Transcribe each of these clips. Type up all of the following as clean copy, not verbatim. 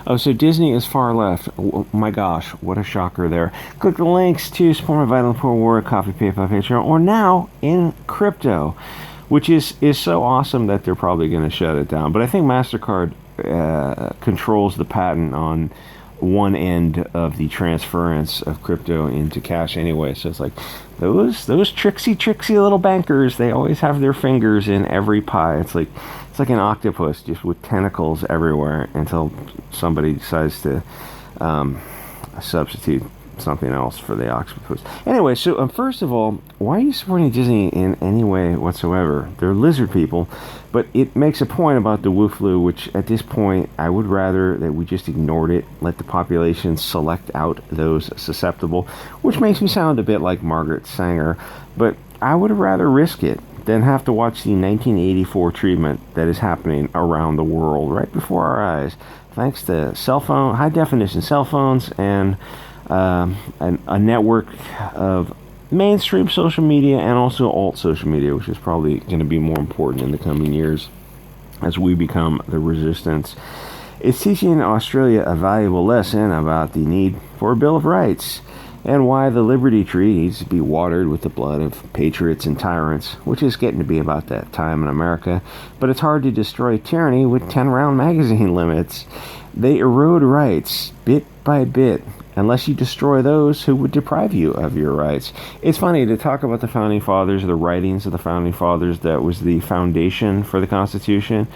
Oh, so Disney is far left. Oh my gosh, what a shocker there. Click the links to support my Vital Poor War, Coffee, PayPal, Patreon, or now in crypto, which is so awesome that they're probably going to shut it down. But I think MasterCard controls the patent on one end of the transference of crypto into cash anyway. So it's like those tricksy little bankers, they always have their fingers in every pie. It's like an octopus just with tentacles everywhere until somebody decides to substitute something else for the octopus. Anyway, so first of all, why are you supporting Disney in any way whatsoever? They're lizard people, but it makes a point about the Wu flu, which at this point I would rather that we just ignored it, let the population select out those susceptible, which makes me sound a bit like Margaret Sanger, but I would rather risk it than have to watch the 1984 treatment that is happening around the world right before our eyes, thanks to high definition cell phones and a network of mainstream social media and also alt social media, which is probably going to be more important in the coming years as we become the resistance. It's teaching Australia a valuable lesson about the need for a Bill of Rights and why the Liberty Tree needs to be watered with the blood of patriots and tyrants, which is getting to be about that time in America. But it's hard to destroy tyranny with 10-round magazine limits. They erode rights bit by bit unless you destroy those who would deprive you of your rights. It's funny to talk about the Founding Fathers, the writings of the Founding Fathers that was the foundation for the Constitution.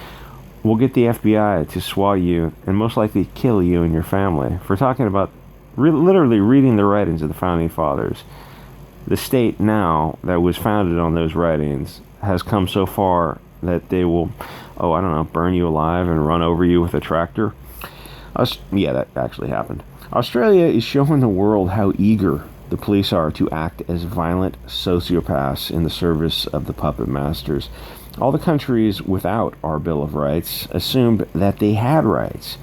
We'll get the FBI to swat you and most likely kill you and your family for talking about literally reading the writings of the Founding Fathers. The state now that was founded on those writings has come so far that they will, burn you alive and run over you with a tractor. Yeah, that actually happened. Australia is showing the world how eager the police are to act as violent sociopaths in the service of the puppet masters. All the countries without our Bill of Rights assumed that they had rights.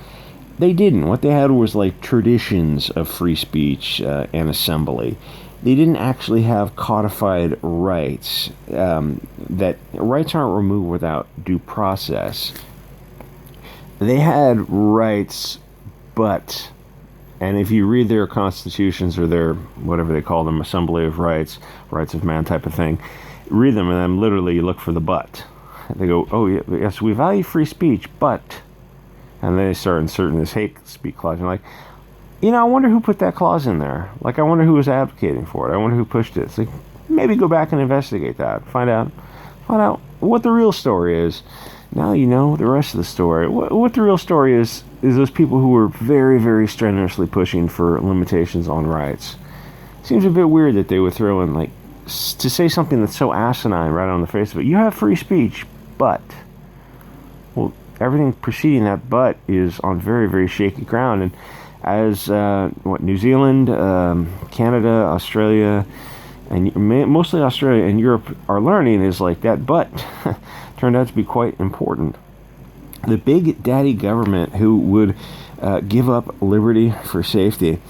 They didn't. What they had was like traditions of free speech and assembly. They didn't actually have codified rights. That rights aren't removed without due process. They had rights, but, and if you read their constitutions or their, whatever they call them, Assembly of Rights, Rights of Man type of thing, read them and then literally you look for the but. They go, oh yes, we value free speech, but, and then they start inserting this hate speech clause. And like, I wonder who put that clause in there. Like, I wonder who was advocating for it. I wonder who pushed it. It's like, maybe go back and investigate that. Find out what the real story is. Now you know the rest of the story. What the real story is those people who were very, very strenuously pushing for limitations on rights. Seems a bit weird that they would throw in, like, to say something that's so asinine right on the face of it. You have free speech, but, well, everything preceding that but is on very, very shaky ground. And as New Zealand, Canada, Australia, and mostly Australia and Europe are learning, is like that but turned out to be quite important. The big daddy government who would give up liberty for safety.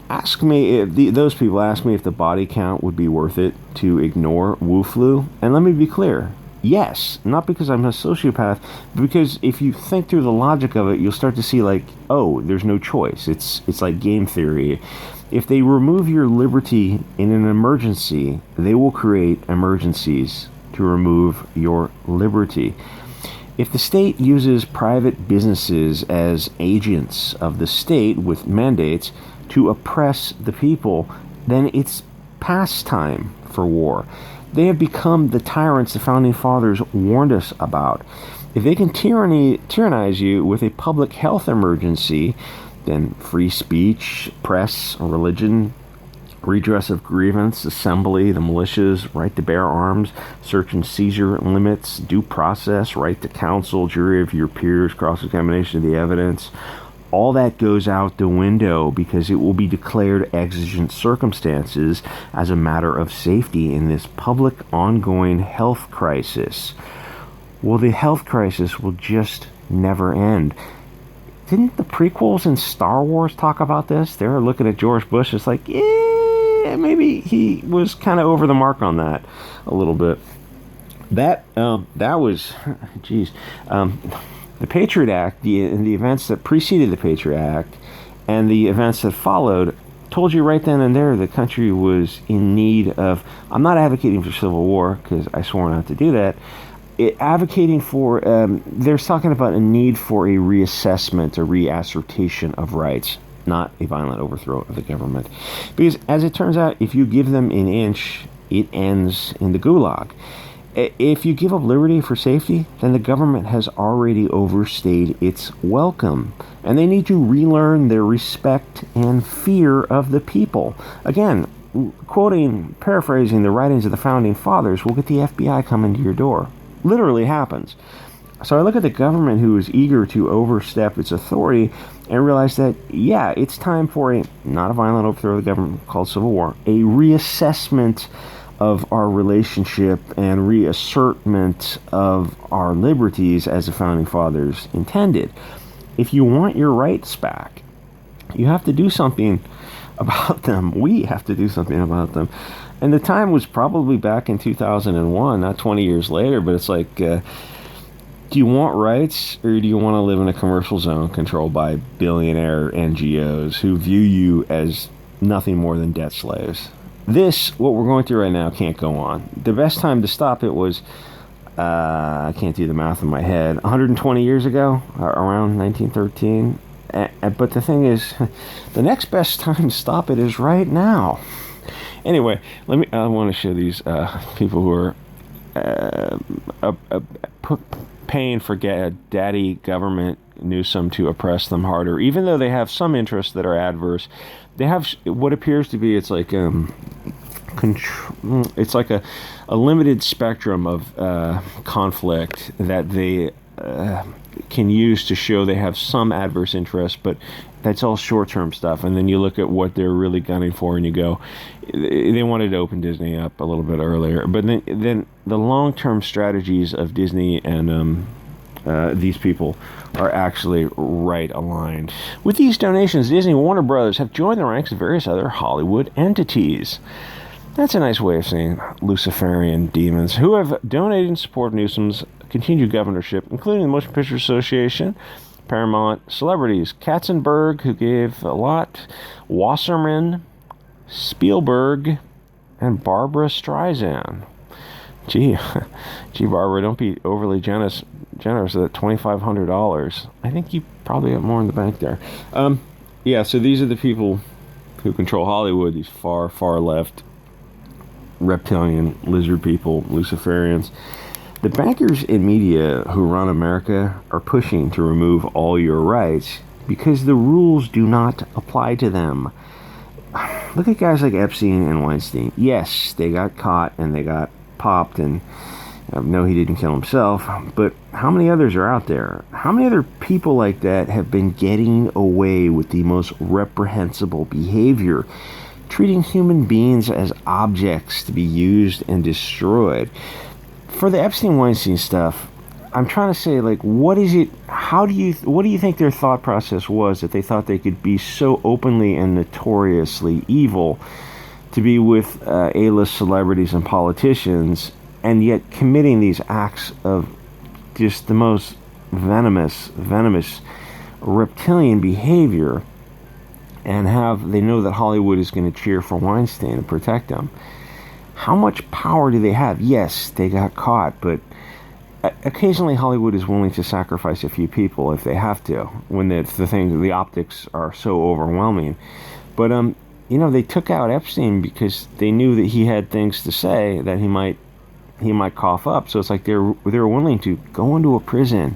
Those people ask me if the body count would be worth it to ignore Wu flu. And let me be clear. Yes, not because I'm a sociopath, but because if you think through the logic of it, you'll start to see like, oh, there's no choice. It's like game theory. If they remove your liberty in an emergency, they will create emergencies to remove your liberty. If the state uses private businesses as agents of the state with mandates to oppress the people, then it's past time for war. They have become the tyrants the Founding Fathers warned us about. If they can tyrannize you with a public health emergency, then free speech, press, religion, redress of grievance, assembly, the militias, right to bear arms, search and seizure limits, due process, right to counsel, jury of your peers, cross-examination of the evidence, all that goes out the window because it will be declared exigent circumstances as a matter of safety in this public ongoing health crisis. Well, the health crisis will just never end. Didn't the prequels in Star Wars talk about this? They were looking at George Bush. It's like, yeah, maybe he was kind of over the mark on that a little bit. That was, geez. The Patriot Act, the events that preceded the Patriot Act, and the events that followed told you right then and there the country was in need of. I'm not advocating for civil war because I swore not to do that. Advocating for, they're talking about a need for a reassessment, a reassertation of rights, not a violent overthrow of the government. Because as it turns out, if you give them an inch, it ends in the gulag. If you give up liberty for safety, then the government has already overstayed its welcome. And they need to relearn their respect and fear of the people. Again, paraphrasing the writings of the Founding Fathers, we'll get the FBI coming to your door. Literally happens. So I look at the government who is eager to overstep its authority and realize that, yeah, it's time for not a violent overthrow of the government called civil war, a reassessment of our relationship and reassertment of our liberties as the Founding Fathers intended. If you want your rights back, you have to do something about them. We have to do something about them. And the time was probably back in 2001, not 20 years later, but it's like, do you want rights, or do you want to live in a commercial zone controlled by billionaire NGOs who view you as nothing more than debt slaves? What we're going through right now, can't go on. The best time to stop it was, I can't do the math in my head, 120 years ago, around 1913. But the thing is, the next best time to stop it is right now. Anyway, I want to show these people who are paying for daddy government Newsom to oppress them harder, even though they have some interests that are adverse. They have what appears to be, it's like a limited spectrum of conflict that they can use to show they have some adverse interests, but that's all short-term stuff. And then you look at what they're really gunning for, and you go, they wanted to open Disney up a little bit earlier. But then the long-term strategies of Disney and these people are actually right aligned. With these donations, Disney and Warner Brothers have joined the ranks of various other Hollywood entities. That's a nice way of saying Luciferian demons, who have donated in support of Newsom's continued governorship, including the Motion Picture Association, Paramount, celebrities, Katzenberg, who gave a lot, Wasserman, Spielberg, and Barbara Streisand. Gee, Barbara, don't be overly generous at that $2,500. I think you probably have more in the bank there. Yeah, so these are the people who control Hollywood, these far, far left reptilian lizard people, Luciferians. The bankers and media who run America are pushing to remove all your rights because the rules do not apply to them. Look at guys like Epstein and Weinstein. Yes, they got caught and they got popped, and no, he didn't kill himself, but how many others are out there? How many other people like that have been getting away with the most reprehensible behavior, treating human beings as objects to be used and destroyed? For the Epstein-Weinstein stuff, I'm trying to say, like, what do you think their thought process was that they thought they could be so openly and notoriously evil to be with A-list celebrities and politicians, and yet committing these acts of just the most venomous reptilian behavior, and they know that Hollywood is going to cheer for Weinstein and protect him? How much power do they have? Yes, they got caught, but occasionally Hollywood is willing to sacrifice a few people if they have to, when the optics are so overwhelming. But they took out Epstein because they knew that he had things to say that he might cough up. So it's like they were willing to go into a prison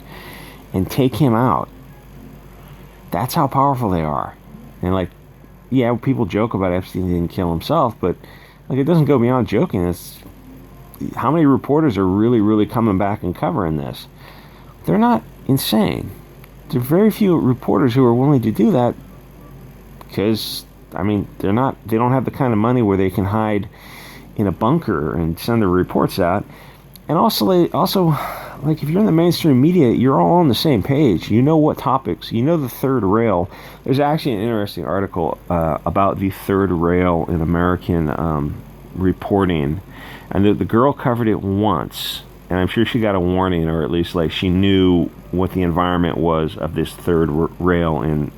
and take him out. That's how powerful they are. And like, yeah, people joke about Epstein didn't kill himself, but like, it doesn't go beyond joking. It's how many reporters are really, really coming back and covering this? They're not insane. There are very few reporters who are willing to do that because, I mean, they don't have the kind of money where they can hide in a bunker and send their reports out. And also, like, if you're in the mainstream media, you're all on the same page. You know what topics. You know the third rail. There's actually an interesting article about the third rail in American reporting. And the girl covered it once. and I'm sure she got a warning, or at least like she knew what the environment was of this third rail in